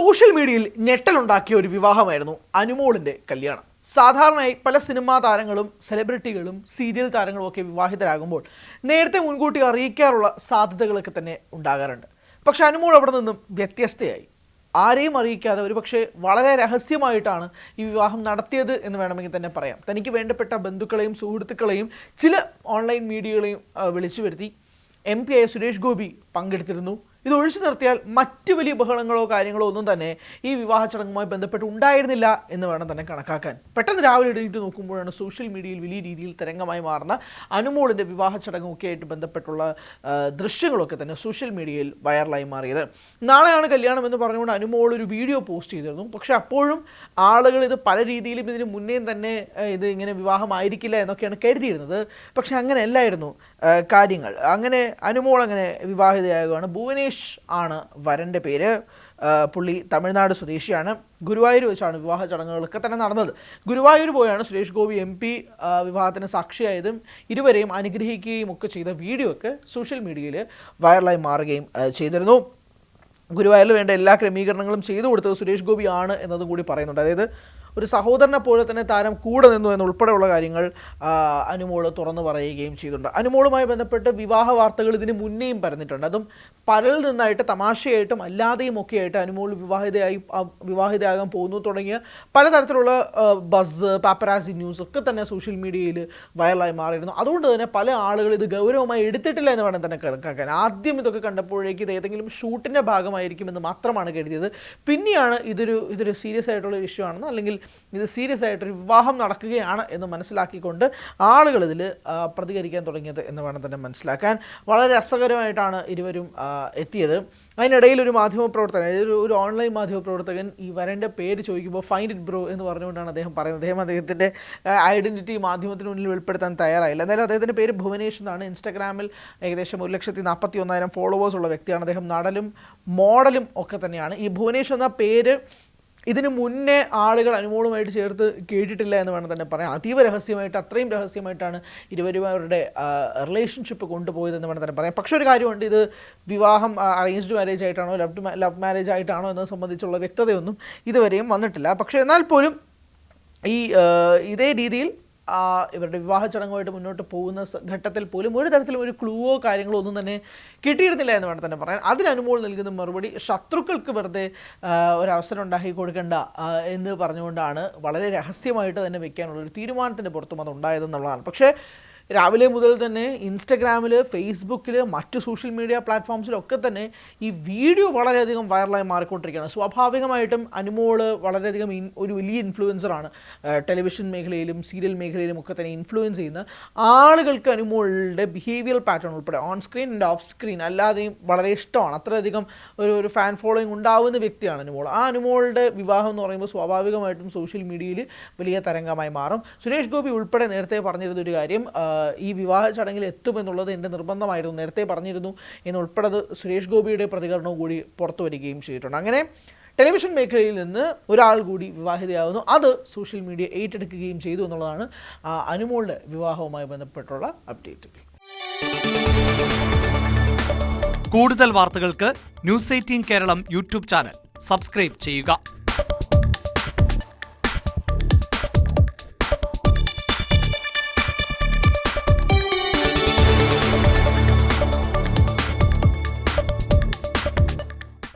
Social മീഡിയയിൽ ഞെട്ടലുണ്ടാക്കിയ ഒരു വിവാഹമായിരുന്നു അനുമോളിൻ്റെ കല്യാണം. സാധാരണയായി പല സിനിമാ താരങ്ങളും സെലിബ്രിറ്റികളും സീരിയൽ താരങ്ങളും ഒക്കെ വിവാഹിതരാകുമ്പോൾ നേരത്തെ മുൻകൂട്ടി അറിയിക്കാറുള്ള സാധ്യതകളൊക്കെ തന്നെ ഉണ്ടാകാറുണ്ട്. പക്ഷെ അനുമോൾ അവിടെ നിന്നും വ്യത്യസ്തയായി. ആരെയും അറിയിക്കാതെ ഒരുപക്ഷെ വളരെ രഹസ്യമായിട്ടാണ് ഈ വിവാഹം നടത്തിയത് എന്ന് വേണമെങ്കിൽ തന്നെ പറയാം. തനിക്ക് വേണ്ടപ്പെട്ട ബന്ധുക്കളെയും സുഹൃത്തുക്കളെയും ചില ഓൺലൈൻ മീഡിയകളെയും വിളിച്ചു വരുത്തി MP ആയ സുരേഷ് ഗോപി പങ്കെടുത്തിരുന്നു. ഇത് ഒഴിച്ചു നിർത്തിയാൽ മറ്റ് വലിയ ബഹളങ്ങളോ കാര്യങ്ങളോ ഒന്നും തന്നെ ഈ വിവാഹ ചടങ്ങുമായി ബന്ധപ്പെട്ട് ഉണ്ടായിരുന്നില്ല എന്ന് വേണം തന്നെ കണക്കാക്കാൻ. പെട്ടെന്ന് രാവിലെ എഴുതിയിട്ട് നോക്കുമ്പോഴാണ് സോഷ്യൽ മീഡിയയിൽ വലിയ രീതിയിൽ തരംഗമായി മാറുന്ന അനുമോളിൻ്റെ വിവാഹ ചടങ്ങൊക്കെ ആയിട്ട് ബന്ധപ്പെട്ടുള്ള ദൃശ്യങ്ങളൊക്കെ തന്നെ സോഷ്യൽ മീഡിയയിൽ വൈറലായി മാറിയത്. നാളെയാണ് കല്യാണം എന്ന് പറഞ്ഞുകൊണ്ട് അനുമോൾ ഒരു വീഡിയോ പോസ്റ്റ് ചെയ്തിരുന്നു. പക്ഷെ അപ്പോഴും ആളുകൾ ഇത് പല രീതിയിലും ഇതിന് മുന്നേയും തന്നെ ഇത് ഇങ്ങനെ വിവാഹമായിരിക്കില്ല എന്നൊക്കെയാണ് കരുതിയിരുന്നത്. പക്ഷെ അങ്ങനെ അല്ലായിരുന്നു കാര്യങ്ങൾ. അങ്ങനെ അനുമോൾ അങ്ങനെ വിവാഹിതയാകുകയാണ്. ഭുവനേഷ് ആണ് വരൻ്റെ പേര്. പുള്ളി തമിഴ്നാട് സ്വദേശിയാണ്. ഗുരുവായൂർ വെച്ചാണ് വിവാഹ ചടങ്ങുകളൊക്കെ തന്നെ നടന്നത്. ഗുരുവായൂർ പോയാണ് സുരേഷ് ഗോപി MP വിവാഹത്തിന് സാക്ഷിയായതും ഇരുവരെയും അനുഗ്രഹിക്കുകയും ഒക്കെ ചെയ്ത വീഡിയോ ഒക്കെ സോഷ്യൽ മീഡിയയിൽ വൈറലായി മാറുകയും ചെയ്തിരുന്നു. ഗുരുവായൂരിൽ വേണ്ട എല്ലാ ക്രമീകരണങ്ങളും ചെയ്തു കൊടുത്തത് സുരേഷ് ഗോപി ആണ് എന്നതും കൂടി പറയുന്നുണ്ട്. അതായത് ഒരു സഹോദരനെ പോലെ തന്നെ താരം കൂടെ നിന്നു എന്നുൾപ്പെടെയുള്ള കാര്യങ്ങൾ അനുമോൾ തുറന്നു പറയുകയും ചെയ്തിട്ടുണ്ട്. അനുമോളുമായി ബന്ധപ്പെട്ട് വിവാഹ വാർത്തകൾ ഇതിന് മുന്നേയും പറഞ്ഞിട്ടുണ്ട്. അതും പലരിൽ നിന്നായിട്ട് തമാശയായിട്ടും അല്ലാതെയും ഒക്കെ ആയിട്ട് അനുമോൾ വിവാഹിതയാകാൻ പോകുന്നു തുടങ്ങിയ പലതരത്തിലുള്ള ബസ് പാപ്പരാസി ന്യൂസ് ഒക്കെ തന്നെ സോഷ്യൽ മീഡിയയിൽ വൈറലായി മാറിയിരുന്നു. അതുകൊണ്ട് തന്നെ പല ആളുകൾ ഇത് ഗൗരവമായി എടുത്തിട്ടില്ല എന്ന് വേണം തന്നെ കണക്കാക്കാൻ. ആദ്യം ഇതൊക്കെ കണ്ടപ്പോഴേക്ക് ഇത് ഏതെങ്കിലും ഷൂട്ടിൻ്റെ ഭാഗമായിരിക്കുമെന്ന് മാത്രമാണ് കരുതിയത്. പിന്നെയാണ് ഇതൊരു സീരിയസ് ആയിട്ടുള്ള ഇഷ്യൂ ആണെന്ന്, അല്ലെങ്കിൽ ഇത് സീരിയസ് ആയിട്ടൊരു വിവാഹം നടക്കുകയാണ് എന്ന് മനസ്സിലാക്കിക്കൊണ്ട് ആളുകൾ ഇതിൽ പ്രതികരിക്കാൻ തുടങ്ങിയത് എന്ന് വേണം തന്നെ മനസ്സിലാക്കാൻ. വളരെ രസകരമായിട്ടാണ് ഇരുവരും എത്തിയത്. അതിനിടയിൽ ഒരു മാധ്യമപ്രവർത്തകൻ, അതായത് ഒരു ഓൺലൈൻ മാധ്യമപ്രവർത്തകൻ ഈ വരൻ്റെ പേര് ചോദിക്കുമ്പോൾ ഫൈൻഡ് ഇറ്റ് ബ്രോ എന്ന് പറഞ്ഞുകൊണ്ടാണ് അദ്ദേഹം പറയുന്നത്. അദ്ദേഹത്തിൻ്റെ ഐഡൻറ്റിറ്റി മാധ്യമത്തിന് മുന്നിൽ വെളിപ്പെടുത്താൻ തയ്യാറായില്ല. എന്തായാലും അദ്ദേഹത്തിൻ്റെ പേര് ഭുവനേഷ് എന്നാണ്. ഇൻസ്റ്റാഗ്രാമിൽ ഏകദേശം 1,41,000 ഫോളോവേഴ്സ് ഉള്ള വ്യക്തിയാണ്. അദ്ദേഹം നടനും മോഡലും ഒക്കെ തന്നെയാണ്. ഈ ഭുവനേഷ് എന്ന പേര് ഇതിന് മുന്നേ ആളുകൾ അനുമോളുമായിട്ട് ചേർത്ത് കേട്ടിട്ടില്ല എന്ന് വേണം തന്നെ പറയാം. അതീവ രഹസ്യമായിട്ട്, അത്രയും രഹസ്യമായിട്ടാണ് ഇരുവരും അവരുടെ റിലേഷൻഷിപ്പ് കൊണ്ടുപോയതെന്ന് വേണം തന്നെ പറയാം. പക്ഷെ ഒരു കാര്യമുണ്ട്, ഇത് വിവാഹം അറേഞ്ച്ഡ് മാരേജ് ആയിട്ടാണോ ലവ് മാരേജ് ആയിട്ടാണോ എന്നത് സംബന്ധിച്ചുള്ള വ്യക്തതയൊന്നും ഇതുവരെയും വന്നിട്ടില്ല. പക്ഷേ എന്നാൽ പോലും ഇതേ രീതിയിൽ ഇവരുടെ വിവാഹ ചടങ്ങുമായിട്ട് മുന്നോട്ട് പോകുന്ന ഘട്ടത്തിൽ പോലും ഒരു തരത്തിലും ഒരു ക്ലൂവോ കാര്യങ്ങളോ ഒന്നും തന്നെ കിട്ടിയിരുന്നില്ല എന്ന് വേണം തന്നെ പറയാൻ. അതിന് അനുമോൾ നൽകുന്ന മറുപടി ശത്രുക്കൾക്ക് വെറുതെ ഒരവസരം ഉണ്ടാക്കി കൊടുക്കേണ്ട എന്ന് പറഞ്ഞുകൊണ്ടാണ് വളരെ രഹസ്യമായിട്ട് തന്നെ വെക്കാനുള്ളൊരു തീരുമാനത്തിൻ്റെ പുറത്തും അത് ഉണ്ടായതെന്നുള്ളതാണ്. പക്ഷേ രാവിലെ മുതൽ തന്നെ ഇൻസ്റ്റഗ്രാമിൽ, ഫേസ്ബുക്കിൽ, മറ്റ് സോഷ്യൽ മീഡിയ പ്ലാറ്റ്ഫോംസിലൊക്കെ തന്നെ ഈ വീഡിയോ വളരെയധികം വൈറലായി മാറിക്കൊണ്ടിരിക്കുകയാണ്. സ്വാഭാവികമായിട്ടും അനുമോൾ വളരെയധികം ഒരു വലിയ ഇൻഫ്ലുവൻസറാണ്. ടെലിവിഷൻ മേഖലയിലും സീരിയൽ മേഖലയിലും ഒക്കെ തന്നെ ഇൻഫ്ലുവൻസ് ചെയ്യുന്ന ആളുകൾക്ക് അനുമോളുടെ ബിഹേവിയർ പാറ്റേൺ ഉൾപ്പെടെ on screen and of screen അല്ലാതെയും വളരെ ഇഷ്ടമാണ്. അത്രയധികം ഒരു ഫാൻ ഫോളോയിങ് ഉണ്ടാവുന്ന വ്യക്തിയാണ് അനുമോൾ. ആ അനുമോളുടെ വിവാഹം എന്ന് പറയുമ്പോൾ സ്വാഭാവികമായിട്ടും സോഷ്യൽ മീഡിയയിൽ വലിയ തരംഗമായി മാറും. സുരേഷ് ഗോപി ഉൾപ്പെടെ നേരത്തെ പറഞ്ഞിരുന്നൊരു കാര്യം, ഈ വിവാഹ ചടങ്ങിൽ എത്തുമെന്നുള്ളത് എൻ്റെ നിർബന്ധമായിരുന്നു, നേരത്തെ പറഞ്ഞിരുന്നു എന്നുൾപ്പെടെ സുരേഷ് ഗോപിയുടെ പ്രതികരണവും കൂടി പുറത്തു വരികയും ചെയ്തിട്ടുണ്ട്. അങ്ങനെ ടെലിവിഷൻ മേഖലയിൽ നിന്ന് ഒരാൾ കൂടി വിവാഹിതയാകുന്നു. അത് സോഷ്യൽ മീഡിയ ഏറ്റെടുക്കുകയും ചെയ്തു എന്നുള്ളതാണ് അനുമോളുടെ വിവാഹവുമായി ബന്ധപ്പെട്ടുള്ള അപ്ഡേറ്റുകൾ. കൂടുതൽ വാർത്തകൾക്ക് News 18 Keralam YouTube channel subscribe ചെയ്യുക.